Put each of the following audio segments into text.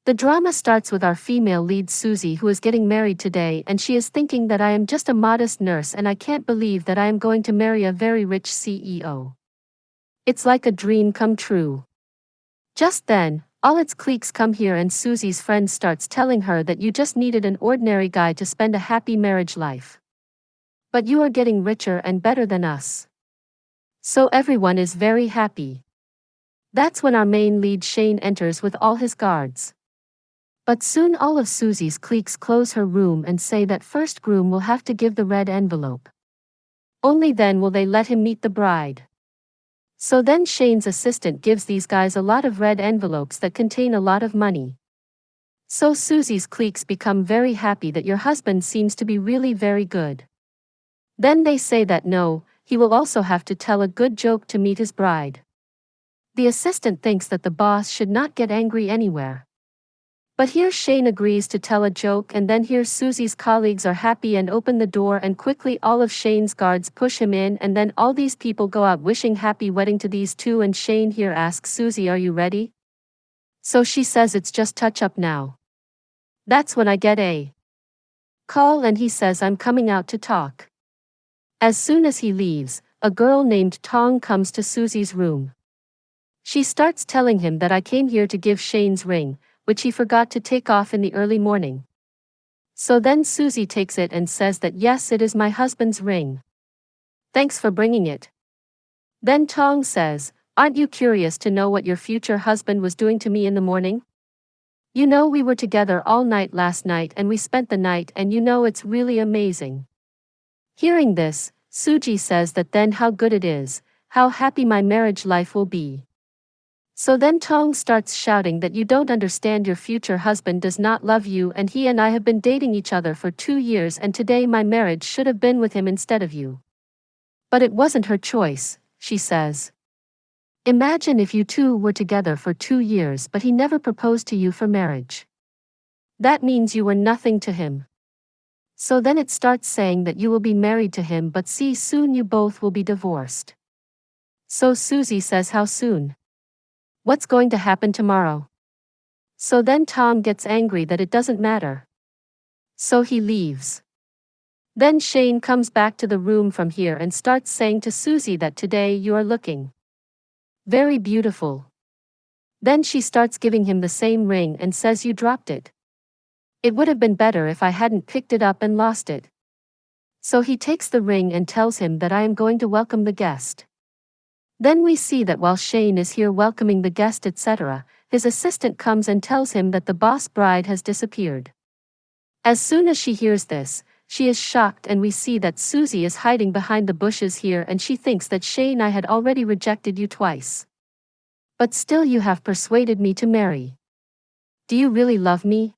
The drama starts with our female lead Susie, who is getting married today, and she is thinking that I am just a modest nurse and I can't believe that I am going to marry a very rich CEO. It's like a dream come true. Just then, all its cliques come here and Susie's friend starts telling her that you just needed an ordinary guy to spend a happy marriage life. But you are getting richer and better than us. So everyone is very happy. That's when our main lead Shane enters with all his guards. But soon all of Susie's cliques close her room and say that first groom will have to give the red envelope. Only then will they let him meet the bride. So then Shane's assistant gives these guys a lot of red envelopes that contain a lot of money. So Susie's cliques become very happy that your husband seems to be really very good. Then they say that no, he will also have to tell a good joke to meet his bride. The assistant thinks that the boss should not get angry anywhere. But here Shane agrees to tell a joke, and then here Susie's colleagues are happy and open the door, and quickly all of Shane's guards push him in, and then all these people go out wishing happy wedding to these two, and Shane here asks Susie, "Are you ready?" So she says it's just touch up now. That's when I get a call and he says I'm coming out to talk. As soon as he leaves, a girl named Tong comes to Susie's room. She starts telling him that I came here to give Shane's ring, which he forgot to take off in the early morning. So then Susie takes it and says that yes, it is my husband's ring. Thanks for bringing it. Then Tong says, "Aren't you curious to know what your future husband was doing to me in the morning? You know, we were together all night last night and we spent the night, and you know it's really amazing." Hearing this, Suji says that then how good it is, how happy my marriage life will be. So then Tong starts shouting that you don't understand, your future husband does not love you, and he and I have been dating each other for 2 years, and today my marriage should have been with him instead of you. But it wasn't her choice, she says. Imagine if you two were together for 2 years but he never proposed to you for marriage. That means you were nothing to him. So then it starts saying that you will be married to him, but see, soon you both will be divorced. So Susie says, how soon? What's going to happen tomorrow? So then Tom gets angry that it doesn't matter. So he leaves. Then Shane comes back to the room from here and starts saying to Susie that today you are looking very beautiful. Then she starts giving him the same ring and says, you dropped it. It would have been better if I hadn't picked it up and lost it. So he takes the ring and tells him that I am going to welcome the guest. Then we see that while Shane is here welcoming the guest, etc., his assistant comes and tells him that the boss bride has disappeared. As soon as she hears this, she is shocked, and we see that Susie is hiding behind the bushes here, and she thinks that Shane, I had already rejected you twice. But still you have persuaded me to marry. Do you really love me?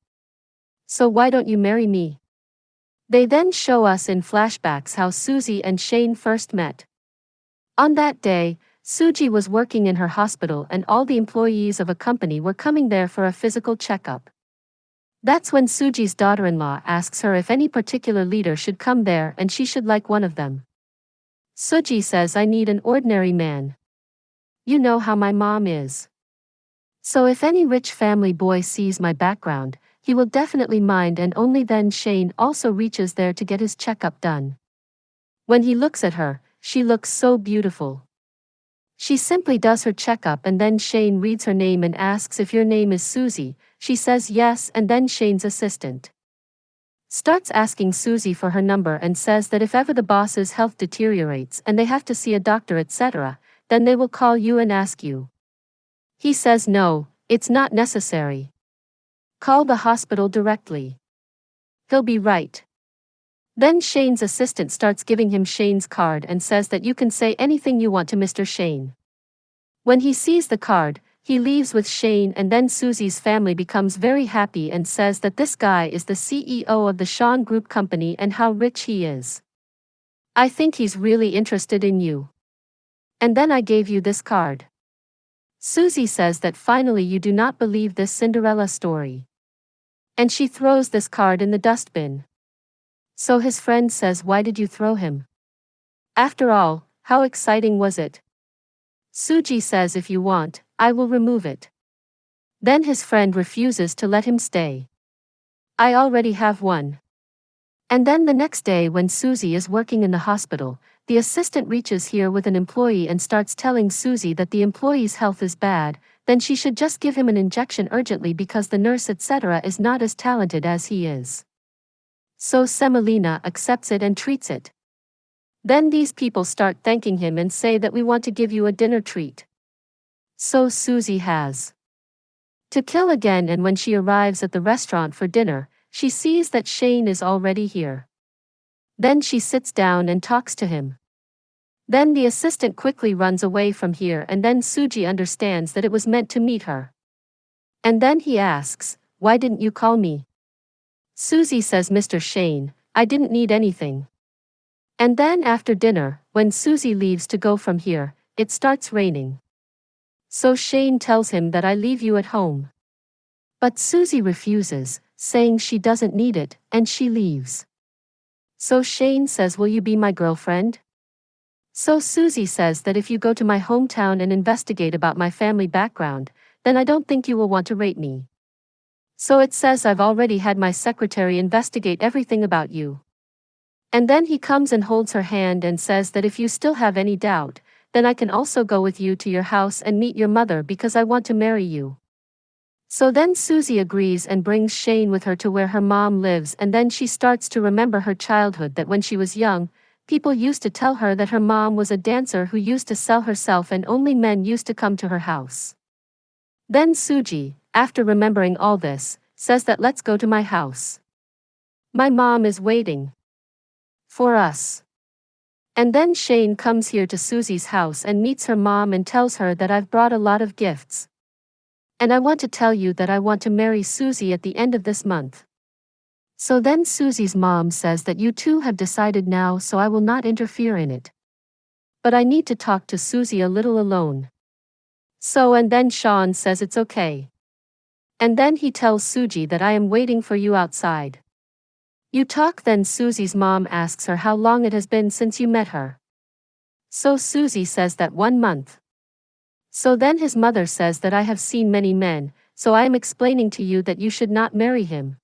So why don't you marry me? They then show us in flashbacks how Susie and Shane first met. On that day, Suji was working in her hospital and all the employees of a company were coming there for a physical checkup. That's when Suji's daughter-in-law asks her if any particular leader should come there and she should like one of them. Suji says, I need an ordinary man. You know how my mom is. So if any rich family boy sees my background, he will definitely mind, and only then Shane also reaches there to get his checkup done. When he looks at her, she looks so beautiful. She simply does her checkup and then Shane reads her name and asks if your name is Susie. She says yes, and then Shane's assistant starts asking Susie for her number and says that if ever the boss's health deteriorates and they have to see a doctor, etc., then they will call you and ask you. He says no, it's not necessary. Call the hospital directly. He'll be right. Then Shane's assistant starts giving him Shane's card and says that you can say anything you want to Mr. Shane. When he sees the card, he leaves with Shane, and then Susie's family becomes very happy and says that this guy is the CEO of the Sean Group company and how rich he is. I think he's really interested in you. And then I gave you this card. Susie says that finally you do not believe this Cinderella story. And she throws this card in the dustbin. So his friend says, why did you throw him? After all, how exciting was it? Suji says, if you want, I will remove it. Then his friend refuses to let him stay. I already have one. And then the next day when Susie is working in the hospital, the assistant reaches here with an employee and starts telling Susie that the employee's health is bad, then she should just give him an injection urgently because the nurse etc. is not as talented as he is. So Semolina accepts it and treats it. Then these people start thanking him and say that we want to give you a dinner treat. So Susie has to kill again, and when she arrives at the restaurant for dinner, she sees that Shane is already here. Then she sits down and talks to him. Then the assistant quickly runs away from here, and then Suji understands that it was meant to meet her. And then he asks, "Why didn't you call me?" Susie says, "Mr. Shane, I didn't need anything." And then after dinner, when Susie leaves to go from here, it starts raining. So Shane tells him that I leave you at home. But Susie refuses, saying she doesn't need it, and she leaves. So Shane says, "Will you be my girlfriend?" So Susie says that if you go to my hometown and investigate about my family background, then I don't think you will want to rape me. So it says I've already had my secretary investigate everything about you. And then he comes and holds her hand and says that if you still have any doubt, then I can also go with you to your house and meet your mother because I want to marry you. So then Susie agrees and brings Shane with her to where her mom lives, and then she starts to remember her childhood, that when she was young, people used to tell her that her mom was a dancer who used to sell herself and only men used to come to her house. Then Suji, after remembering all this, says that let's go to my house. My mom is waiting for us. And then Shane comes here to Susie's house and meets her mom and tells her that I've brought a lot of gifts. And I want to tell you that I want to marry Susie at the end of this month. So then Susie's mom says that you two have decided now, so I will not interfere in it. But I need to talk to Susie a little alone. So and then Sean says it's okay. And then he tells Suji that I am waiting for you outside. You talk. Then Susie's mom asks her how long it has been since you met her. So Susie says that 1 month. So then his mother says that I have seen many men, so I am explaining to you that you should not marry him.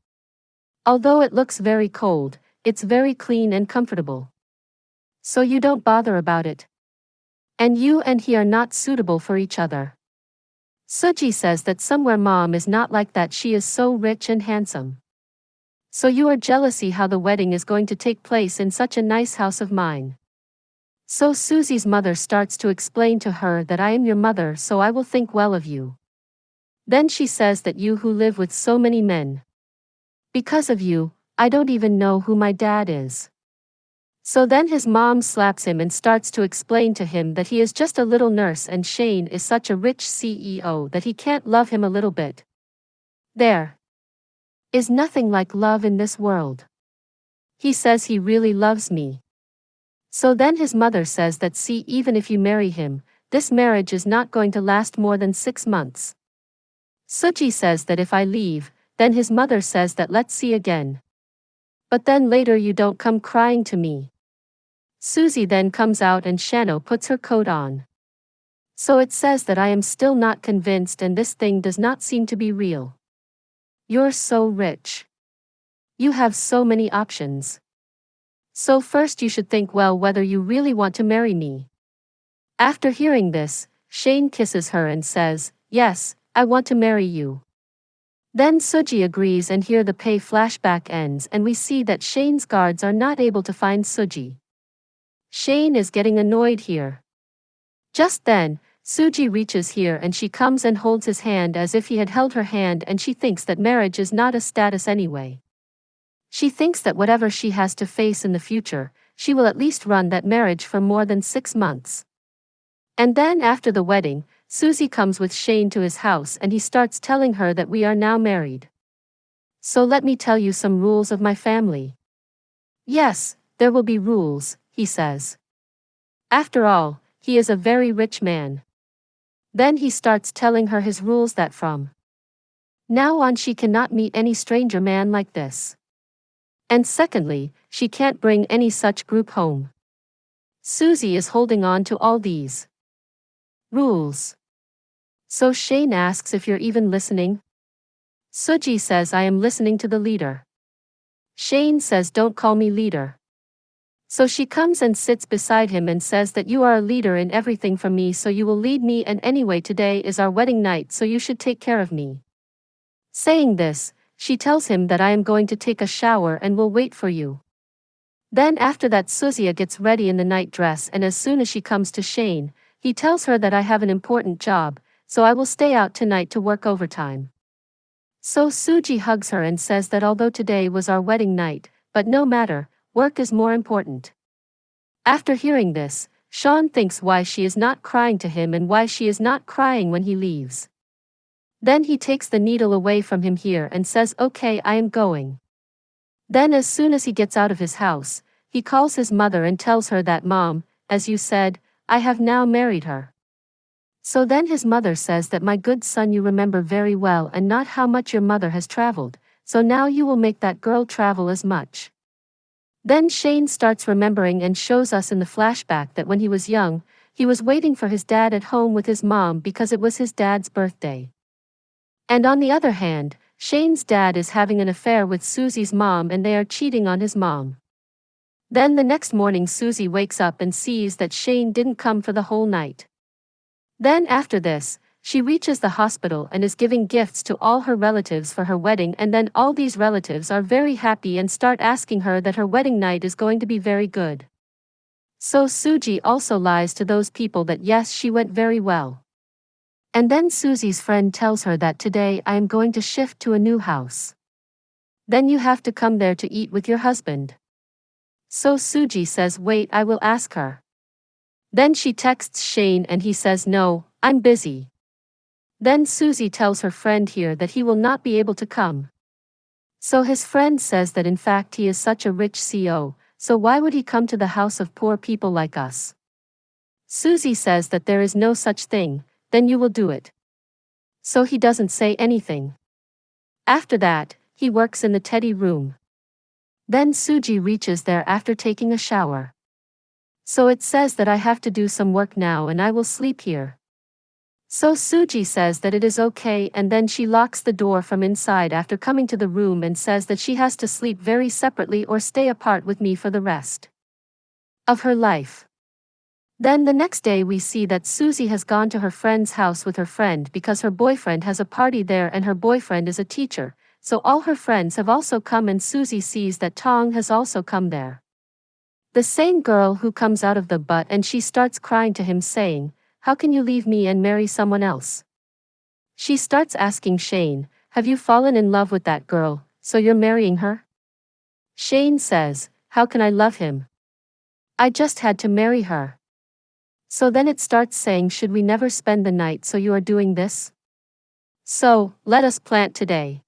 Although it looks very cold, it's very clean and comfortable. So you don't bother about it. And you and he are not suitable for each other. Suji says that somewhere mom is not like that, she is so rich and handsome. So you are jealousy how the wedding is going to take place in such a nice house of mine. So Susie's mother starts to explain to her that I am your mother, so I will think well of you. Then she says that you who live with so many men. Because of you, I don't even know who my dad is. So then his mom slaps him and starts to explain to him that he is just a little nurse and Shane is such a rich CEO that he can't love him a little bit. There is nothing like love in this world. He says he really loves me. So then his mother says that see, even if you marry him, this marriage is not going to last more than 6 months. Suji says that if I leave, then his mother says that let's see again. But then later you don't come crying to me. Susie then comes out and Shano puts her coat on. So it says that I am still not convinced and this thing does not seem to be real. You're so rich. You have so many options. So first you should think well whether you really want to marry me. After hearing this, Shane kisses her and says, "Yes, I want to marry you." Then Suji agrees and here the pay flashback ends and we see that Shane's guards are not able to find Suji. Shane is getting annoyed here. Just then, Suji reaches here and she comes and holds his hand as if he had held her hand, and she thinks that marriage is not a status anyway. She thinks that whatever she has to face in the future, she will at least run that marriage for more than 6 months. And then after the wedding, Susie comes with Shane to his house and he starts telling her that we are now married. So let me tell you some rules of my family. Yes, there will be rules, he says. After all, he is a very rich man. Then he starts telling her his rules that from now on she cannot meet any stranger man like this. And secondly, she can't bring any such group home. Susie is holding on to all these rules. So Shane asks if you're even listening. Suji says I am listening to the leader. Shane says don't call me leader. So she comes and sits beside him and says that you are a leader in everything for me, so you will lead me, and anyway today is our wedding night, so you should take care of me. Saying this, she tells him that I am going to take a shower and will wait for you. Then after that Suzia gets ready in the night dress, and as soon as she comes to Shane, he tells her that I have an important job, so I will stay out tonight to work overtime. So Suji hugs her and says that although today was our wedding night, but no matter, work is more important. After hearing this, Sean thinks why she is not crying to him and why she is not crying when he leaves. Then he takes the needle away from him here and says okay, I am going. Then as soon as he gets out of his house, he calls his mother and tells her that Mom, as you said, I have now married her. So then his mother says that my good son, you remember very well and not how much your mother has traveled, so now you will make that girl travel as much. Then Shane starts remembering and shows us in the flashback that when he was young, he was waiting for his dad at home with his mom because it was his dad's birthday. And on the other hand, Shane's dad is having an affair with Susie's mom and they are cheating on his mom. Then the next morning Susie wakes up and sees that Shane didn't come for the whole night. Then after this, she reaches the hospital and is giving gifts to all her relatives for her wedding, and then all these relatives are very happy and start asking her that her wedding night is going to be very good. So Suji also lies to those people that yes, she went very well. And then Susie's friend tells her that today I am going to shift to a new house. Then you have to come there to eat with your husband. So Suji says wait, I will ask her. Then she texts Shane and he says no, I'm busy. Then Susie tells her friend here that he will not be able to come. So his friend says that in fact he is such a rich CEO, so why would he come to the house of poor people like us? Susie says that there is no such thing, then you will do it. So he doesn't say anything. After that, he works in the Teddy room. Then Suji reaches there after taking a shower. So it says that I have to do some work now and I will sleep here. So Suji says that it is okay, and then she locks the door from inside after coming to the room and says that she has to sleep very separately or stay apart with me for the rest of her life. Then the next day we see that Susie has gone to her friend's house with her friend because her boyfriend has a party there and her boyfriend is a teacher, so all her friends have also come and Susie sees that Tong has also come there. The same girl who comes out of the butt, and she starts crying to him saying, how can you leave me and marry someone else? She starts asking Shane, have you fallen in love with that girl, so you're marrying her? Shane says, how can I love him? I just had to marry her. So then it starts saying, should we never spend the night, so you are doing this? So, let us plant today.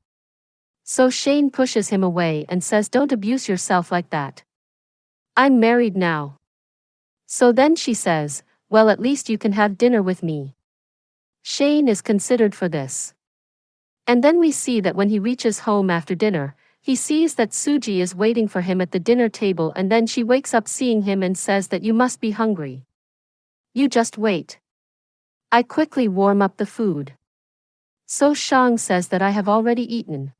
So Shane pushes him away and says, don't abuse yourself like that. I'm married now. So then she says, well, at least you can have dinner with me. Shane is considered for this. And then we see that when he reaches home after dinner, he sees that Suji is waiting for him at the dinner table, and then she wakes up seeing him and says that you must be hungry. You just wait. I quickly warm up the food. So Shang says that I have already eaten.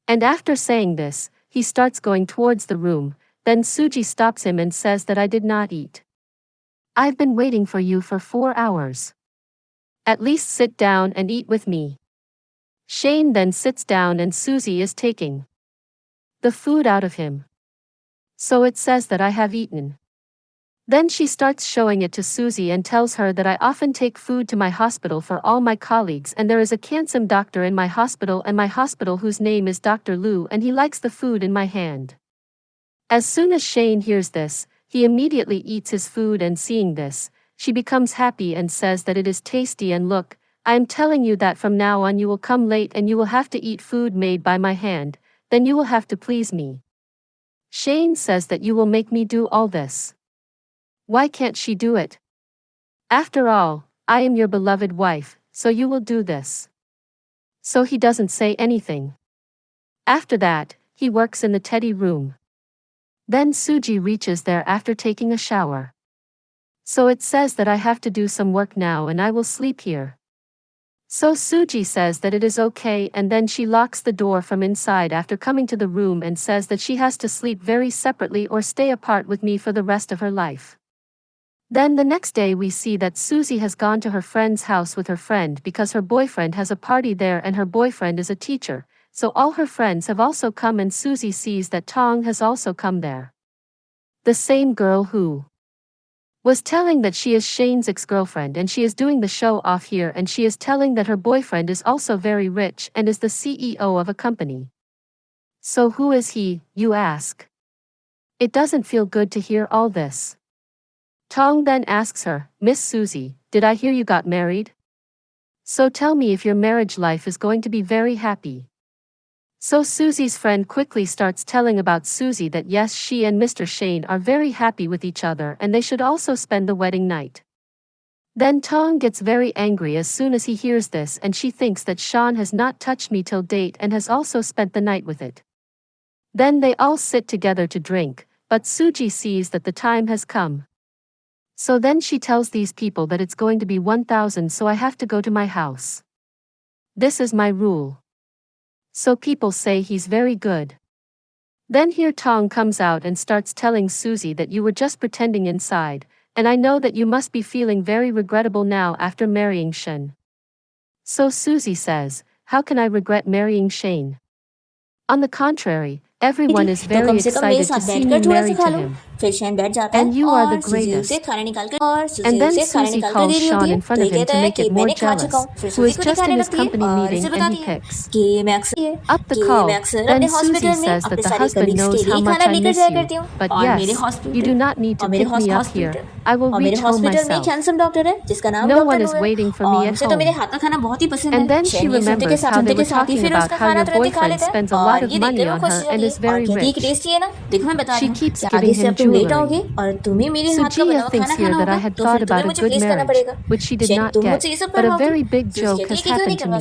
And after saying this, he starts going towards the room. Then Suji stops him and says that I did not eat. I've been waiting for you for 4 hours. At least sit down and eat with me. Shane then sits down and Susie is taking the food out of him. So it says that I have eaten. Then she starts showing it to Susie and tells her that I often take food to my hospital for all my colleagues, and there is a handsome doctor in my hospital whose name is Dr. Lu, and he likes the food in my hand. As soon as Shane hears this, he immediately eats his food, and seeing this, she becomes happy and says that it is tasty, and look, I am telling you that from now on you will come late and you will have to eat food made by my hand, then you will have to please me. Shane says that you will make me do all this. Why can't she do it? After all, I am your beloved wife, so you will do this. So he doesn't say anything. After that, he works in the Teddy room. Then Suji reaches there after taking a shower. So it says that I have to do some work now and I will sleep here. So Suji says that it is okay, and then she locks the door from inside after coming to the room and says that she has to sleep very separately or stay apart with me for the rest of her life. Then the next day we see that Susie has gone to her friend's house with her friend because her boyfriend has a party there and her boyfriend is a teacher, so all her friends have also come and Susie sees that Tong has also come there. The same girl who was telling that she is Shane's ex-girlfriend and she is doing the show off here and she is telling that her boyfriend is also very rich and is the CEO of a company. So who is he, you ask? It doesn't feel good to hear all this. Tong then asks her, Miss Susie, did I hear you got married? So tell me if your marriage life is going to be very happy. So Susie's friend quickly starts telling about Susie that yes, she and Mr. Shane are very happy with each other and they should also spend the wedding night. Then Tong gets very angry as soon as he hears this and she thinks that Sean has not touched me till date and has also spent the night with it. Then they all sit together to drink, but Suji sees that the time has come. So then she tells these people that it's going to be 1,000 so I have to go to my house. This is my rule. So people say he's very good. Then here Tong comes out and starts telling Susie that you were just pretending inside, and I know that you must be feeling very regrettable now after marrying Shen. So Susie says, how can I regret marrying Shane? On the contrary, everyone is very excited to see me married to him. And you are the greatest. And then Susie calls Sean in front of him to make it more jealous, who is just in his company meeting and he picks up the call. Then Susie says that the husband knows how much I miss you, but yes, you do not need to pick me up here. I will reach home myself. No one is waiting for me at home. And then she remembers how they were talking about how your boyfriend spends a lot of money on her and is very rich. She keeps giving him jewelry. Sujia thinks here that I had thought about a good marriage, which she did not get, but a very big joke has happened to me.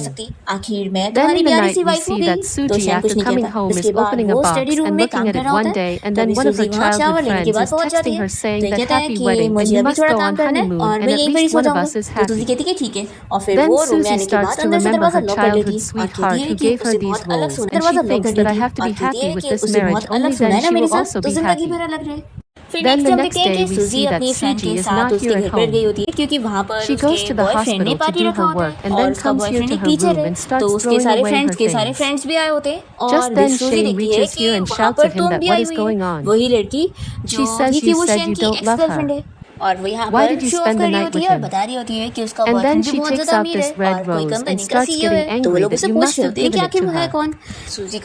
Then in the night we see that Suji, after coming home, is opening a box and looking at it one day, and then one of her childhood friends is texting her saying that happy wedding and you must go on honeymoon and at least one of us is happy. Then Susie starts to remember her childhood sweetheart who gave her these roles, and she thinks that I have to be happy with this marriage, only then she will also be happy. Then the next day we see that Suji is not here at home. She goes to the hospital to do her work and then comes here to her room and starts throwing away her things. Just then Shane reaches here and shouts at him that what is going on. She says you said you don't love her. Why did you spend the night with him? And then she takes out this red rose and starts getting angry that you must have given it to her.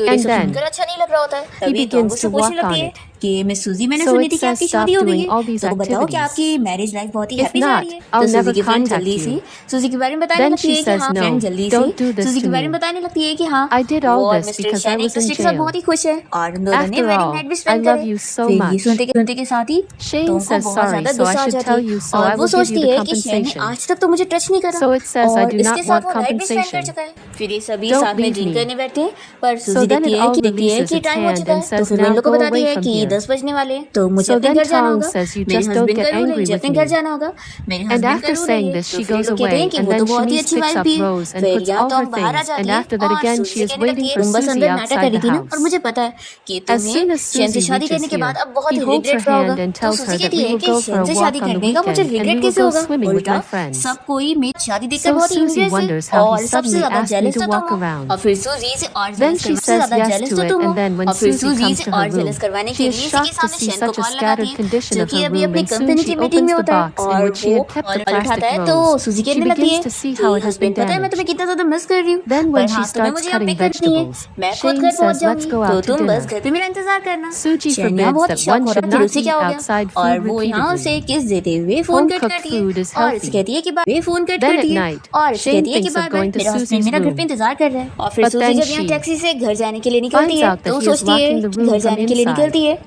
And then he begins to walk on it. So it says stop doing all these activities. If not, I'll never contact you. Then she says no, don't do this to me. I did all this because I was in jail. After all, I love you so much. Shane says sorry, so I should tell you, so I will give you the compensation. So it says I do not want compensation. Don't leave me. So then it all releases its hand and says now go away from here. So then Tong says you just don't get angry with me. And after saying this she goes away and then Shanice picks up Rose and puts all her things, and after that again she is waiting for Susie outside the house. As soon as Susie reaches here, he holds her hand and tells her that we will go for a walk on the weekend and we will go swimming with my friends. So Susie wonders how he suddenly asked me to walk around. Then she says yes to it, and then when Susie comes to her room, she is shocked to see such a scattered condition of her room, and soon she opens the box in which she had kept the plastic rose. She begins to see how it has been damaged. Then when she starts cutting vegetables, Shane says let's go out to dinner. Suji forbids that one should not eat outside food repeatedly. Home-cooked food is healthy. Then at night, Shane thinks of going to Susie's room. But then she finds out that he is locking the room from inside.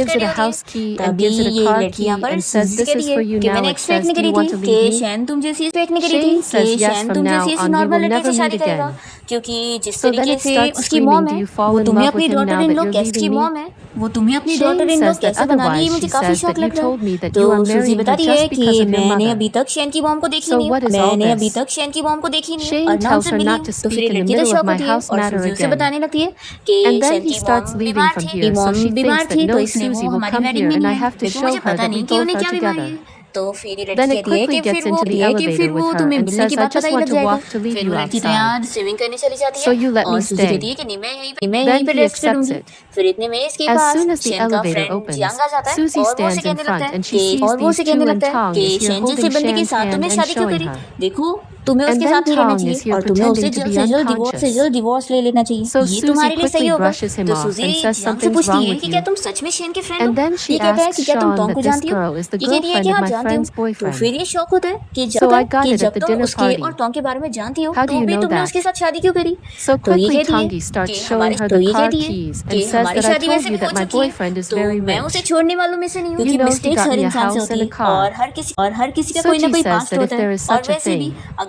gives it a होती है। house key and तभी gives it a ये car लड़की key यहाँ पर and says, सूजी "This के is लिए for you कि now." मैंने It एक्सपेक्ट says, नहीं "Do करी you थी want to कि leave me?" शैन तुमसे एक्सपेक्ट नहीं करी थी Shane says कि yes शैन from तुमसे now इस on. We नॉर्मल will लड़के never से शादी meet करेगा, again. क्योंकि जिस So then तरीके it से starts उसकी screaming, मॉम "Do है you fall वो in तुम्हें love अपनी with him daughter now in that law you're कैसी leaving me?" मॉम है, वो तुम्हें अपनी daughter Shane in law says that कैसे बना रही है, otherwise. मुझे She काफी says शौक that you लग रहा told me है। that तो you are सूजी marrying her बताती है just कि because of your मैंने mother. अभी तक शैन की मॉम को देखी So नहीं what हूँ, is all मैंने अभी this? तक शैन की मॉम को देखी नहीं हूँ Shane और ना tells उनसे her मिली not हूँ। to तो फिर speak ये in the लड़की तो middle of शौक my होती है house और matter सूजी उसे again. बताने लगती है कि And then शैन he की starts मॉम leaving बीमार from थी, here, so she बीमार thinks that थी, तो no इसलिए Susie वो will हमारी come वेडिंग here में and नहीं I है, have to लेकिन show मुझे her पता that we नहीं कि both उन्हें are क्या बीमारी together. है। तो फिर ये Then लड़की it कहती है quickly कि gets फिर वो into the कहती है कि elevator फिर with वो her तुम्हें and मिलने says, के "I बाद just पता ही want लग to जाएगा। walk to leave फिर you वो लड़की तो outside. यहाँ स्विमिंग करने चली जाती So है you let और me सूजी stay." कहती है कि नहीं मैं Then यहीं पे he रेस्ट accepts करूंगी। it. फिर इतने में इसके As pass soon as the Shane का elevator फ्रेंड opens, जियांग आ जाता है Susie और वो उसे stands in कहने लगता front है and she कि sees और वो these उसे कहने two and लगता है Tong कि is here शेन जैसे holding बंदे के Shan's साथ hand तुमने and शादी क्यों showing करी, her. देखो तुम्हें And उसके then साथ नहीं रहना Tong चाहिए is here और तुम्हें उससे pretending to जल्द be से जल्द unconscious. डिवोर्स ले लेना चाहिए, So ये Susie तुम्हारे लिए सही quickly होगा। brushes him तो off सूजी and says, जियांग से "Something's पूछती wrong है with कि क्या you." तुम सच में शेन के फ्रेंड हो। And then she ये कहता है asks कि क्या तुम Sean टोंग को that this जानती हो, girl is the ये कहती है कि girlfriend of हाँ my जानती हो। friend's तो boyfriend. फिर ये शौक होता है कि So I got कि it at जब the तुम dinner उसके party. और टोंग के बारे में जानती हो How do तो you भी know तुमने that? उसके साथ शादी क्यों करी। So तो ये quickly कहती है Tongi starts कि showing her तो the ये car कहती है keys कि and says हमारी that I शादी told वैसे you भी हो that my चुकी है, boyfriend is तो very मैं उसे rich. छोड़ने वालों में से नहीं हूँ, You क्योंकि know he mistakes got her me a इंसान से house होती and a है car. और हर किसी का So कोई ना Chi कोई says पास्ट that if होता है। there is और such a वैसे भी thing,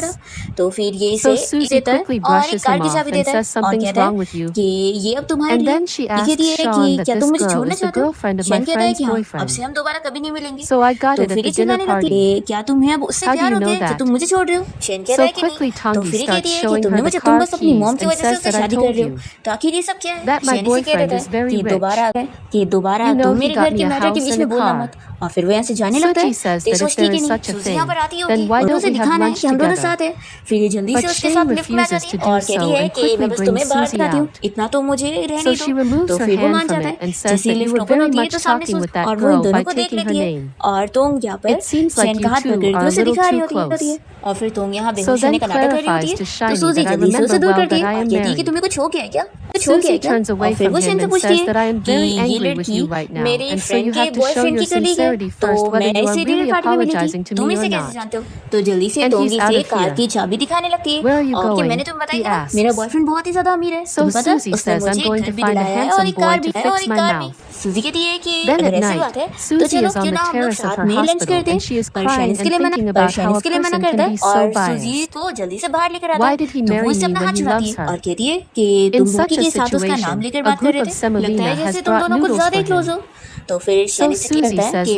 पड़ा। तो फिर ये So इसे Susie देता है quickly और एक brushes कार him की off चाबी and देता है says और something's कहता है wrong with you. कि ये अब तुम्हारे And लिए। then she ये asks कहती है Sean कि that क्या this तुम मुझे girl छोड़ना is the चाहते हो? girlfriend of my शैन कहता है friend's कि हाँ, अब boyfriend. से हम दोबारा कभी नहीं मिलेंगे। So I got तो it at फिर the ये dinner चिल्लाने लगती party. है, क्या तुम्हें अब उससे How do प्यार you होता know है जो that? तुम मुझे छोड़ रहे हो? शैन कहता So है कि नहीं। quickly तो Tangi फिर ये कहती starts है कि showing her तुमने the मुझे car तुम बस अपनी keys मॉम की and वजह से says उससे that I शादी कर told रहे हो। you तो आखिर ये सब क्या है? that my शैन इसे कह boyfriend देता is है very कि rich. दोबारा आ गए, कि दोबारा You know तुम he मेरे got घर me के a मैटर के house बीच and में a बोलना car. मत। और फिर वो यहाँ से जाने लगता है। Suji says तो ये that if सोचती है there कि is नहीं, such a सूजी यहाँ पर thing, आती होगी then why और don't उसे we have दिखाना है lunch कि हम दोनों together? साथ हैं। फिर ये जल्दी But से उसके Shane साथ लिफ्ट में आ refuses जाती to है do और कहती so है and कि quickly मैं बस brings तुम्हें बाहर Susie दिखाती हूँ, out. इतना तो मुझे रहने So दो। she removes तो her फिर वो hand मान from जाता it है। and says जैसे ही that you lift were open very होती है much तो सामने talking with that और वो इन girl दोनों by को देख taking her लेती है name. और तोंग यहाँ पर It seems शैन like का you हाथ two पकड़ are के a उसे little दिखा रही too होती है close. और फिर तोंग यहाँ So बेहोश then होने का नाटक कर रही होती clarifies है। to तो Shiny सूजी that I जल्दी से उसे remember दूर well करती that है I और am कहती है कि married. तुम्हें कुछ हो गया है क्या? कुछ हो गया है Susie क्या? turns और away फिर from वो him शैन से and पूछती says है that I am कि very ये angry with लड़की you right now, मेरे and so फ्रेंड you के have to show boyfriend your की कलीग है, sincerity तो first whether मैं you are इसे डिनर really पार्टी में मिली थी, apologizing to तुम me or इसे कैसे not. जानते हो? तो जल्दी से And तोंग he's out इसे of कार here. की चाबी दिखाने लगती है Where are you और कि going? मैंने तुम्हें He बताया था मेरा asks. बॉयफ्रेंड बहुत ही ज्यादा अमीर है। So तुम्हें पता है Susie उसने says I'm मुझे going घर to भी find a दिलाया है और handsome एक boy कार to भी है और fix एक my कार भी। mouth. सूजी कहती है कि Then अगर at ऐसी बात night, है तो Susie चलो is on क्यों the ना हम लोग terrace of साथ her में लंच hospital करते and हैं। she is पर crying शैनिस के and लिए मना thinking पर about how a शैनिस के लिए मना person करता can है be so और सूजी biased. को जल्दी से बाहर लेकर आता Why है। did he तो marry वो इससे me अपना when हाथ he छुड़ाती loves है her? और कहती है कि In तुम such भूखी a के साथ उसका नाम situation, लेकर a बात कर group रहे of थे। लगता semolina है has जैसे तुम brought दोनों कुछ noodles ज्यादा for ही क्लोज him. हो। तो फिर So शैनिस से Susie करता है says कि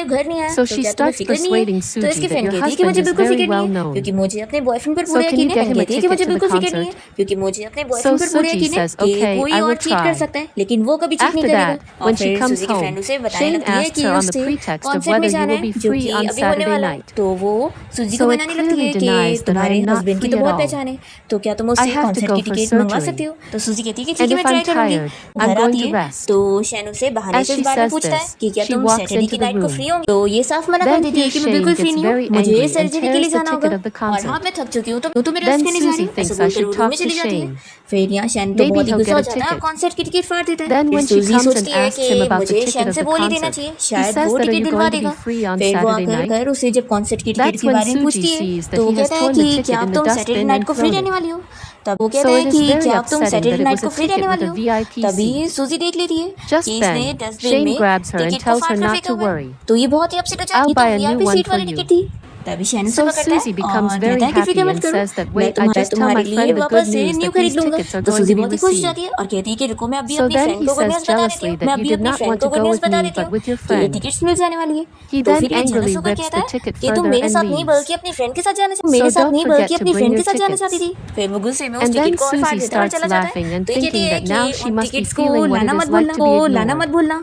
तुम्हें घर नहीं आया So तो she क्या तुम्हें starts फिक्र नहीं है? persuading तो Suji इसकी that फ्रेंड your कहती है कि मुझे husband is बिल्कुल very फिक्र नहीं well है known. क्योंकि मुझे अपने बॉयफ्रेंड पर So पूरा can यकीन you है। get बहन him a कहती है कि मुझे ticket to the बिल्कुल फिक्र नहीं है concert? क्योंकि मुझे अपने So बॉयफ्रेंड पर पूरा Suji यकीन है says, कि okay, कोई I और will चीट कर try. सकता है लेकिन वो कभी चीट नहीं After करेगा। that, और when she फिर comes सूजी की फ्रेंड home, उसे बताने Shane लगती है asks कि her on the उससे pretext of कॉन्सर्ट में whether you जाना will है be जो free कि on अभी होने Saturday वाला है। night. तो वो सूजी को So it मनाने लगती clearly है कि denies that I तुम्हारे am not हस्बैंड की free तो at बहुत all. पहचान है तो क्या तुम I उससे have to कॉन्सर्ट go की for टिकट मंगवा surgery. सकती हो? तो सूजी कहती है कि ठीक And है if मैं I'm ट्राई करूंगी। tired, I'm घर going आती to है rest. तो शैन उसे बहाने As से she इस बारे में says पूछता है this, कि क्या she तुम walks सैटरडे into की the नाइट को room. फ्री होंगी? तो ये साफ मना कर Then देती है कि मैं Shane बिल्कुल फ्री gets नहीं हूँ, very मुझे angry and सर्जरी के tears लिए the जाना ticket होगा of the और हाँ concert. मैं थक चुकी हूँ तो तुम्हें रेस्ट Then करने जा रही Susie हूँ। ऐसा thinks I बोलकर should वो रूम में talk to चली जाती है। Shane. फिर यहाँ शैन तो Maybe बहुत ही he'll गुस्सा get हो a जाता है और ticket. कॉन्सर्ट की टिकट फाड़ देता है। Then फिर when she सूजी comes and सोचती है asks him कि about the मुझे ticket शैन of से the बोल ही देना concert, चाहिए, he शायद says वो that are टिकट you दिलवा going to be देगा। free on फिर वो Saturday आकर night? कर उसे जब कॉन्सर्ट की टिकट That's के when बारे में Suji पूछती है sees that तो वो he has कहता है torn the कि ticket क्या in the तुम सैटरडे dustbin नाइट and को फ्री thrown रहने it. वाली हो? तब वो कहता So है it is कि very क्या तुम upsetting Saturday that it night was को a फ्री रहने ticket with वाली a हो? VIP तभी seat. सूजी देख लेती है Just कि इसने then, डस्टबिन Shane में grabs her and टिकट को tells her फाड़ कर not फेंका to हुआ है। worry. तो ये बहुत ही अपसेट हो जाती है I'll कि तो buy a new VIP one seat for वाली you. टिकट थी। तभी शैन उसे So पकड़ता है Susie becomes और very कहता है कि फिक्र happy मत and करो, says that मैं wait, I just tell तुम्हारे my लिए friend the वापस good से news न्यू that खरीद these लूंगा। tickets are तो going सूजी to be बहुत ही खुश हो received. जाती है और कहती है कि रुको मैं अभी So अपनी then फ्रेंड he को गुड says न्यूज़ बता देती jealously हूँ, that मैं you अभी did अपनी not फ्रेंड want को to good go news with बता me, देती but हूँ with your कि ये friend. टिकट्स मिल जाने वाली है। He तो then फिर ये जेलस angrily होकर rips कहता the है ticket कि तुम further मेरे and साथ नहीं leaves. बल्कि अपनी फ्रेंड के साथ जाना चाहिए, So मेरे साथ don't नहीं बल्कि forget to अपनी bring फ्रेंड your के साथ जाना चाहती tickets. थी। फिर वो गुस्से में उस And टिकट then को और फाड़ Susie देता है और starts चला जाता है। laughing and तो ये कहती thinking है that कि now she उन must be टिकट्स को feeling what लाना it मत is like भूलना, to be लाना ignored. मत भूलना।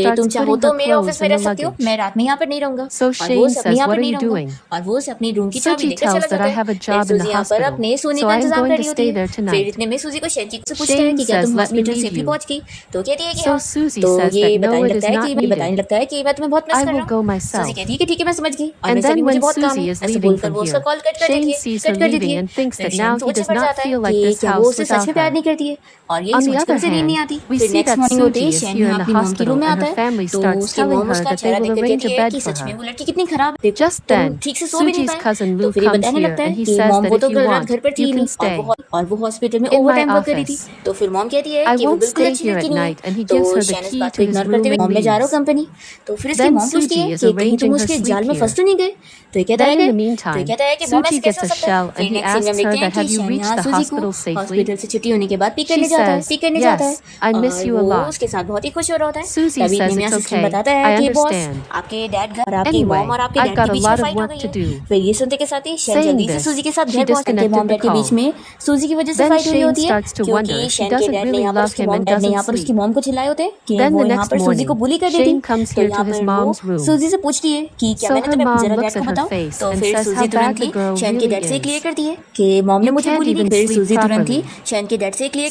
starts तुम चाहो putting तो her मेरे clothes ऑफिस में in रह the सकती हो, luggage. मैं रात में यहाँ पर नहीं रहूंगा। So और वो Shane सब says, यहाँ पर "What are नहीं you रहूंगा।" doing?" और वो अपनी रूम की चाबी Suji लेकर चला tells that जाता I है। have a फिर job in the सूजी यहाँ पर hospital, अपने सोने so का I am इंतजाम going कर to रही होती stay है। there फिर tonight. इतने में सूजी को शैनची से पूछता है Shane कि क्या says, तुम "Let me hospital leave safely you." पहुंच गई? तो कहती है कि So हाँ। Susie तो says ये that no, बताने it is लगता है not कि needed. मैं तुम्हें बहुत मिस I कर will रहा go हूँ। सूजी myself. कहती है कि ठीक है, मैं समझ गई, और And वैसे भी then मुझे when बहुत काम Susie है। is ऐसे leaving बोलकर from वो उसका here, कॉल कट कर देती Shane है, sees कट her कर देती leaving है। and thinks फिर that शैन now he सोचने does पड़ not जाता है feel like कि this क्या वो house उसे सच without में प्यार her. नहीं करती है, और यही On the सोचकर other उसे नींद नहीं hand, आती। we फिर see नेक्स्ट that मॉर्निंग होते ही Suji is शैन here यहाँ in the अपनी मॉम के रूम hospital में and आता her है। family तो starts उसके telling मॉम her उसका that they चेहरा will देखकर arrange कहती a है bed कि for सच में her. वो लड़की कितनी खराब है, Just तुम then, ठीक से सो भी नहीं Suji's पाए। cousin तो Lou फिर ये comes बताने here लगता है and he कि says मॉम that वो if तो you कल रात want, घर पर थी you ही can नहीं, stay और वो हॉस्पिटल में in over my time work कर रही थी। office. तो फिर मॉम कहती है I कि वो won't बिल्कुल stay अच्छी here लड़की at नहीं है। night, and he तो gives her the शैन इस key बात to को his इग्नोर करते room हुए and मॉम में जा रहा हो leaves. कंपनी। तो फिर इसकी Then मॉम पूछती Suji है is कि कहीं तुम arranging her उसके sleep जाल में here. फंस तो नहीं गए? तो ये कहता है Then in the कि meantime, मॉम ऐसे Suji कैसे gets हो a सकता है? shell फिर and he नेक्स्ट सीन में हम asks her देखते हैं that कि have you शैन reached यहाँ the सूजी को hospital safely? हॉस्पिटल से छुट्टी होने के बाद पिक She करने जाता है, says, "Yes, I miss और you a वो lot." उसके साथ बहुत ही खुश हो रहा होता है। Susie तभी says इतने में it's असिस्टेंट okay. बताता है I कि बॉस, understand. आपके डैड घर और आपकी मॉम Anyway, और आपके I've डैड के got a बीच में lot of फाइट हो work गई to है। do. फिर ये सुनते के साथ ही शैन Saying जल्दी से this, सूजी के साथ she घर पहुंचती है। disconnected मॉम the डैड के बीच call. में सूजी की वजह से Then फाइट हुई Shane होती है, starts to wonder क्योंकि if she शैन के doesn't डैड ने really यहाँ पर love उसकी him मॉम and डैड ने doesn't यहाँ पर उसकी sleep. मॉम को चिल्लाए होते कि Then वो the यहाँ next पर सूजी को morning, बुली कर देती। Shane comes तो here यहाँ to his पर वो mom's room. सूजी से पूछती है कि क्या So मैंने her तुम्हें mom जरा looks डैड at को her बताऊं? face तो and फिर says सूजी how तुरंत bad the ही girl शैन के really डैड से क्लियर is. करती है कि मॉम ने You मुझे can't बुली even की। फिर sleep सूजी तुरंत ही properly. शैन के डैड से क्लियर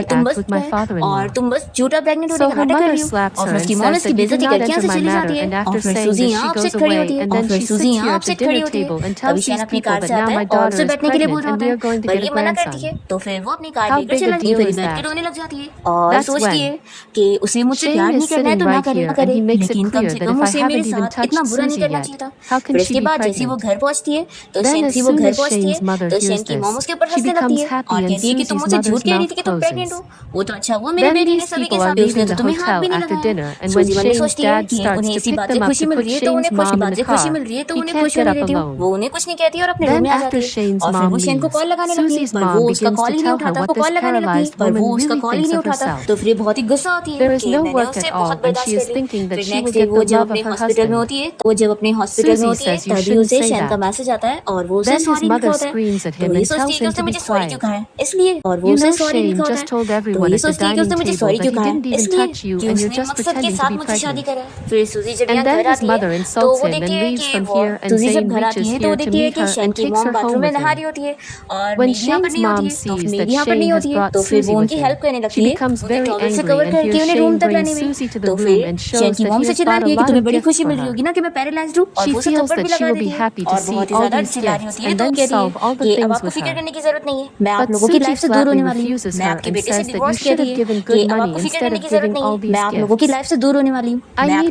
तुम act बस with my father-in-law. और तुम बस झूठा प्रेग्नेंट होने So का her नाटक कर mother रही हो। slaps और her फिर and उसकी मॉम says इसकी that you do बेइज्जती not करके यहाँ enter से my चली जाती matter, है। and और after फिर saying सूजी this यहाँ she अपसेट goes खड़ी away, होती है and और then फिर she सूजी sits यहाँ here at the अपसेट खड़ी dinner होती है। table and तभी tells शैन these अपनी people कार that से now आता my है और daughter उसे is बैठने के लिए बोल pregnant रहा and होता we है, are going to पर get ये a मना कर grandson. देती है। तो फिर वो अपनी कार How लेकर big a चलाती है। deal फिर is बैठ that? के रोने लग जाती है और That's सोचती when है कि उसे मुझसे Shane प्यार is नहीं करना है sitting तो ना right करे here ना and करे, he makes it लेकिन कम clear से that कम if I उसे मेरे haven't even साथ touched इतना बुरा नहीं Susie करना yet, चाहिए था। how फिर can she इसके be बाद जैसे ही वो pregnant? घर पहुंचती है तो Then शेन as की वो soon घर as पहुंचती है Shane's mother तो शेन hears की मॉम this, उसके ऊपर she हंसने लगती becomes है happy और and कहती है कि तुम Susie's मुझसे झूठ mother's कह रही mouth थी कि तुम प्रेग्नेंट closes. हो। वो तो अच्छा वो मेरे Then बेटे ने these सभी के people are सामने उसने leaving तो the तुम्हें हाथ hotel भी नहीं after लगाया। dinner, and when सूजी मन में Shane's सोचती है dad कि starts उन्हें to इसी pick बात से them up खुशी to मिल put रही है तो Shane's उन्हें खुशी mom in बात the से खुशी car, मिल रही है तो he उन्हें can't खुशी get होने up देती हूँ। alone. वो उन्हें कुछ नहीं कहती और अपने रूम Then में आ after जाती है Shane's और फिर वो mom शेन को leaves, कॉल लगाने लगती है Susie's पर वो mom उसका begins कॉल to ही नहीं tell her उठाता। what वो this कॉल लगाने लगती है paralyzed पर woman वो उसका really कॉल ही thinks नहीं of उठाता। herself. तो फिर ये बहुत ही गुस्सा होती है There is कि no मैंने work उससे at all, बहुत and बर्दाश्त she is कर ली। thinking that फिर she will next day get वो the जब love अपने of her हॉस्पिटल में husband. होती है तो वो जब अपने हॉस्पिटल में Susie होती है says you तभी shouldn't उसे say शेन का that. मैसेज आता है और वो उसे Then his सॉरी लिखा mother होता है। screams at तो him ये and सोचती tells है कि him उसने to be मुझे सॉरी क्यों quiet. कहा है इसलिए, और वो You उसे know सॉरी Shane लिखा होता just है। told तो everyone ये at the सोचती है कि dining उसने मुझे table सॉरी that क्यों he कहा है didn't even इसलिए touch you कि and you're उसने just मकसद के pretending to साथ be मुझसे शादी pregnant. करा है। फिर सूजी जब यहाँ And then घर his आती है mother तो insults वो him देखती and है leaves कि from वो here, and सूजी जब Zane घर आती reaches है तो वो here to देखती है meet कि her शेन and की takes mom her bathroom home में with नहा him. रही होती है और When मेरी यहाँ पर Shane's नहीं होती mom है तो sees मेरी that यहाँ पर नहीं Shane has होती है brought तो फिर Susie वो with उनकी him, हेल्प करने she लगती है। becomes उन्हें very टॉवल से angry कवर and करके here उन्हें रूम Shane तक brings लाने में। Susie to the तो room फिर and शेन shows की that मॉम he से has चिल्ला bought a रही है कि lot तुम्हें of बड़ी gifts खुशी for मिल रही her. होगी ना कि मैं पैरालाइज्ड हूँ, और She वो उसे feels थप्पड़ that भी she लगा will be देती है happy to और see बहुत ही all ज्यादा these चिल्ला रही gifts होती है। and तो वो then कहती है solve all the कि अब things आपको with फिक्र her. करने की जरूरत नहीं है, मैं आप But लोगों की Suji लाइफ से दूर flatly होने वाली हूँ। refuses मैं her आपके and बेटे से says that you डिवोर्स ले should रही have है given कि good अब money आपको फिक्र instead करने of की जरूरत giving नहीं all है, मैं these आप लोगों की gifts. लाइफ से दूर होने वाली हूँ। I मैं need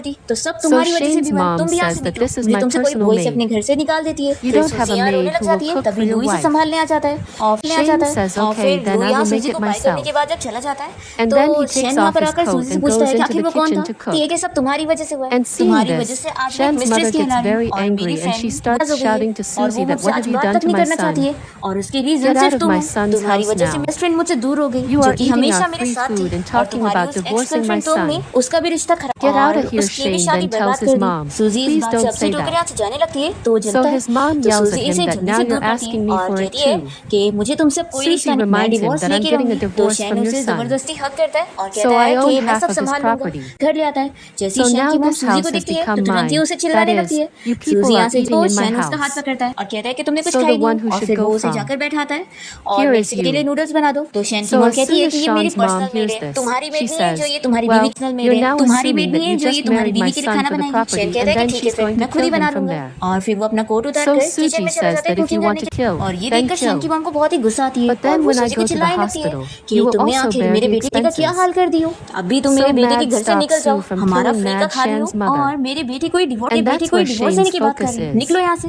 छोड़ दी तो सब So तुम्हारी वजह से Shane's बीमार, तुम mom भी यहाँ से says that निकलो। this is मुझे my तुमसे कोई personal बोल से maid. अपने घर से निकाल देती है। You फिर don't have सूजी a यहाँ रोने maid लग who will जाती है, cook तभी for your लुई से wife. संभालने आ जाता है, ऑफिस आ Shane जाता है। says, और okay, फिर then लुई I यहाँ will make सूजी it को बाय करने myself. के बाद जब चला जाता है And then तो he takes शैन वहाँ off पर his आकर coat सूजी से and पूछता goes है कि into आखिर the वो कौन kitchen था, to तो ये cook. कि सब तुम्हारी वजह से हुआ है, And seeing तुम्हारी वजह this, से आज मैं एक Shan's मिस्ट्रेस mother की gets हिला रही हूँ very और मेरी angry and she friend starts हो गई है shouting to और वो Susie that मुझसे what आज have you बात done तक to नहीं my करना चाहती son? है और उसकी रीजन Get out सिर्फ of तुम my हो। son's तुम्हारी house वजह से now. बेस्ट फ्रेंड मुझसे दूर हो गई You जो are कि eating हमेशा our मेरे free साथ थी food and और talking तुम्हारी about उस ex divorcing my girlfriend Tom ने son. उसका भी रिश्ता खराब Get out और of here, उसकी भी Shane शादी then बर्बाद tells his कर दी। mom. सूजी इस Please बात से don't अपसेट say होकर that. यहाँ से जाने लगती है तो वो So जनता है his mom तो yells सूजी at him इसे that जल्दी now से you're दूर करती asking है me और for it कहती है too. कि मुझे तुमसे कोई Susie रिश्ता नहीं, मैं reminds him divorce that I'm लेके getting a रहूंगी। तो divorce शैन from your उसे son. जबरदस्ती हक करता है और So कहता I है own कि मैं half सब of his संभाल लूंगा। property. घर ले आता है, जैसे So ही शैन now की मॉम this सूजी house को has देखती है तो become तुरंत ही mine. उसे That चिल्लाने is, लगती है। you सूजी people यहाँ are से eating तो in my शैन उसका हाथ house. पकड़ता है और कहता है कि तुमने कुछ So खाई the one नहीं who और should फिर go वो उसे from. जाकर बैठाता है और Here is मेक्सिको के लिए you. नूडल्स बना दो। तो शैन की So मॉम as कहती soon है as कि ये मेरी Sean's mom personal made hears है, this, तुम्हारी she मेड नहीं है जो says, ये तुम्हारी बीवी well, पर्सनल मेड you're है, now तुम्हारी assuming मेड that नहीं है you जो ये just तुम्हारी married my बीवी के लिए son खाना for the बनाएगी। शैन property कहता है and कि then ठीक है she's फिर going to मैं खुद ही kill him बना from लूंगा there. और फिर वो अपना कोट उतार So कर किचन Suji में चला says जाता है that if cooking you want करने to के लिए kill, और ये then देखकर शैन की kill. मॉम को बहुत ही गुस्सा आती है But और then वो when I सूजी को go to the चिल्लाने लगती है hospital, कि you will तुमने also आखिर bear मेरे the बेटे का क्या expenses. हाल कर दी हो, अभी तुम So मेरे बेटे के Mad घर से stops निकल जाओ, Sue from हमारा killing फ्री का Mad खा रही हो Shan's mother. और मेरी बेटी कोई And बेटी that's कोई where डिवोर्स देने Shane's की बात कर focus रही है, is. निकलो यहाँ से।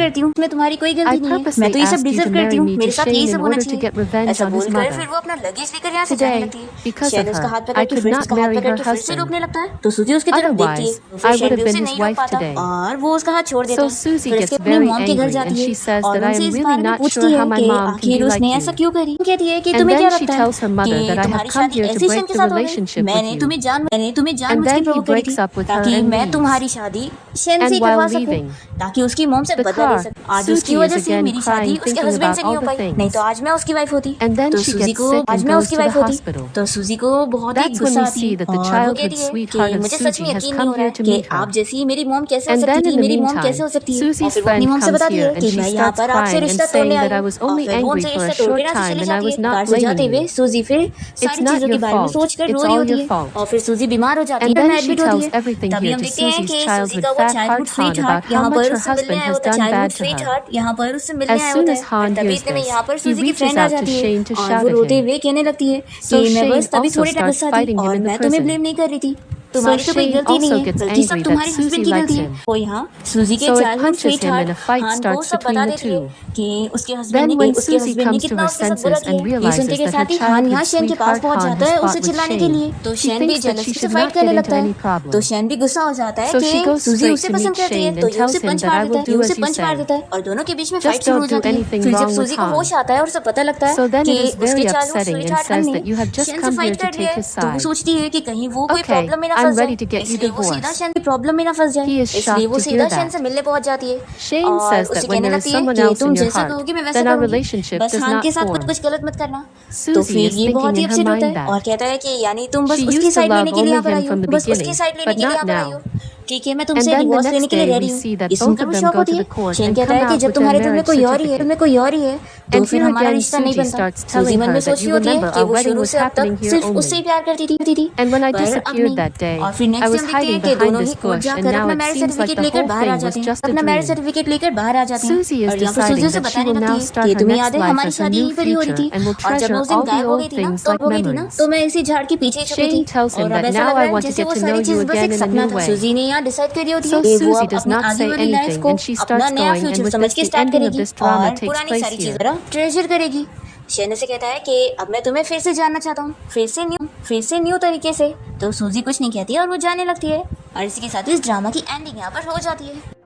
करती हूँ, मैं तुम्हारी कोई I गलती नहीं है, मैं purposely तो ये सब asked you to डिजर्व करती marry हूँ, me मेरे to साथ यही Shane सब in होना order to चाहिए। get revenge ऐसा on his बोलकर mother. फिर वो अपना लगेज लेकर यहाँ से जाने Today, लगती है। because शैन of उसका her, हाथ पकड़ I के could फिर से not उसका हाथ marry पकड़ her के फिर से husband. रोकने लगता है, तो सूजी उसकी तरफ देखती है, Otherwise, तो फिर I would शैन have भी been उसे his नहीं रोक wife पाता today. और वो उसका हाथ छोड़ देता So है। Susie फिर gets उसके अपनी very मॉम के घर angry and जाती है she says और that I उनसे am इस really बारे में not पूछती sure है how my कि mom can आखिर be उसने like ऐसा you. क्यों करी। कहती है कि And तुम्हें क्या then she लगता है tells her mother that कि I have तुम्हारी come शादी here to ऐसे break शैन के the साथ हो गई, relationship with मैंने you. तुम्हें And जानबूझ के then he प्रोवोक करी breaks थी up with her ताकि and मैं leaves. तुम्हारी शादी शैन से And ही while करवा सकूं, leaving, ताकि उसकी मॉम से the बदला ले car, सकूं। आज उसकी Susie is वजह से again मेरी शादी crying, उसके thinking हस्बैंड about से नहीं all हो the पाई, नहीं तो things. आज मैं उसकी वाइफ होती। And then तो she सूजी gets को sick आज and मैं goes उसकी to the वाइफ होती, hospital. तो सूजी को बहुत ही That's when गुस्सा we आती see है that the और वो childhood कहती है sweetheart कि of मुझे सच Susie में has यकीन नहीं come हो रहा here है to कि meet आप her. जैसी मेरी मॉम कैसे हो And सकती then थी, in the मेरी मॉम कैसे हो meantime, सकती है। और Susie's फिर वो अपनी friend मॉम से comes बताती here है and कि she मैं यहाँ starts पर आपसे crying and रिश्ता तोड़ने saying आई that I हूँ, was और only फिर वो angry उनसे for a रिश्ता short तोड़कर यहाँ से time चली and I जाती है। was not कार से blaming जाते हुए you. सूजी फिर It's सारी not चीजों your के बारे में fault. सोचकर रो It's रही all होती your है fault. और फिर सूजी बीमार हो जाती है, And घर में then she एडमिट होती tells है। everything तभी here हम to देखते हैं Susie's कि सूजी childhood का वो fat childhood hard sweet Han heart about how यहाँ much पर her उससे मिलने husband आया has होता है, done childhood bad to sweet her. Heart यहाँ पर उससे मिलने As आया soon होता as है। Han तभी hears इतने में this, यहाँ पर he सूजी की reaches फ्रेंड आ out to जाती है Shane to और shout वो at रोते him. हुए कहने लगती है So कि मैं Shane बस तभी also थोड़ी टाइम starts गुस्सा थी fighting him और in the मैं तुम्हें prison. ब्लेम नहीं कर रही थी। तुम्हारी तो कोई Shane गलती नहीं also है, gets गलती सब angry that तुम्हारे Susie हस्बैंड की likes गलती है। him. वो यहाँ सूजी के So it childhood punches him sweetheart and a fight हान को starts सब between बता the देती है two. कि उसके हस्बैंड Then ने when उसके Susie हस्बैंड ने comes to कितना her उसके साथ बुरा senses किया and है। ये सुनते realizes के that her साथ ही हान यहाँ childhood शेन के पास sweetheart पहुंच Han जाता has है उसे fought with चिल्लाने के Shane, लिए। तो she शेन भी thinks that जेलसी she से should फाइट not करने get लगता into any है। problem. तो शेन भी गुस्सा हो जाता है So she कि goes सूजी straight उसे to पसंद meet करती है, Shane तो and ये उसे tells him पंच that मार I देता will है, do ये as उसे you पंच मार say. देता है और दोनों के बीच में फाइट Just शुरू हो don't do जाती है। anything फिर जब wrong with सूजी को Han. होश आता है और उसे पता लगता है So then कि it is उसके very childhood upsetting and sweetheart हन says ने that you have just Shane से come here फाइट to कर लिया take है। his तो वो side. सोचती है कि कहीं वो कोई Okay, प्रॉब्लम में ना I'm फंस ready to जाए, get you इसलिए वो सीधा divorced. शेन की प्रॉब्लम में ना फंस जाए, He is इसलिए shocked वो to सीधा hear शेन that. से मिलने पहुंच जाती है Shane और says उसे that when कहने there is लगती है someone कि else तुम in your जैसा heart, कहोगी मैं वैसा then our करूंगी, relationship बस does हान not के साथ form. कुछ गलत मत करना। तो Susie फिर is ये thinking बहुत ही in her अपसेट होता mind है और that कहता है कि यानी तुम बस she उसकी used to साइड लेने love के लिए only यहाँ पर him आई हो, from the बस उसकी beginning, साइड लेने but के लिए not यहाँ पर आई now. हो। ठीक है मैं And तुमसे then the डिवोर्स लेने next के लिए day रेडी we हूँ। see that ये both सुनकर of वो them शौक go होती to है। the court शेन and कहता come है कि out जब with their तुम्हारे दिल में marriage कोई और ही है, certificate. दिल में कोई और ही है, तो And फिर here हमारा again रिश्ता नहीं Susie बनता। starts सूजी telling मन में her सोच that रही you होती है remember कि our वो wedding शुरू was से अब happening तक here सिर्फ उससे ही only. प्यार करती थी, And when I पर अब disappeared नहीं। that day, और फिर I नेक्स्ट was टाइम देखते हैं hiding कि behind दोनों this he court bush and जाकर now अपना it marriage seems like certificate the लेकर whole बाहर आ thing जाते was हैं, just a अपना मैरिज dream. सर्टिफिकेट लेकर बाहर आ जाते हैं Susie is और यहाँ पर सूजी deciding उसे that she बताने will now लगती है start कि her तुम्हें next याद है life हमारी as a शादी new यहीं पर ही हो रही future थी and will और जब treasure मैं उस दिन all the गायब हो old गई थी ना, things तो like हो गई थी ना, memories. तो मैं इसी झाड़ के पीछे छुपी थी Shane tells him और अब that ऐसा now लग रहा I है want to जैसे get वो to know सारी you चीज बस again एक in a सपना new था। way. सूजी ने यहाँ डिसाइड कर होती है So कि वो Susie अब does अपनी not आगे say वाली लाइफ anything को and she अपना starts नया going, and फ्यूचर with समझ this के the स्टार्ट ending of करेगी this drama और takes पुरानी place सारी here. चीजें ट्रेजर करेगी। शेन से कहता है कि अब मैं तुम्हें फिर से जानना चाहता हूँ, फिर से न्यू तरीके से। तो सूजी कुछ नहीं कहती और वो जाने लगती है और इसी के साथ इस ड्रामा की एंडिंग यहाँ पर हो जाती है।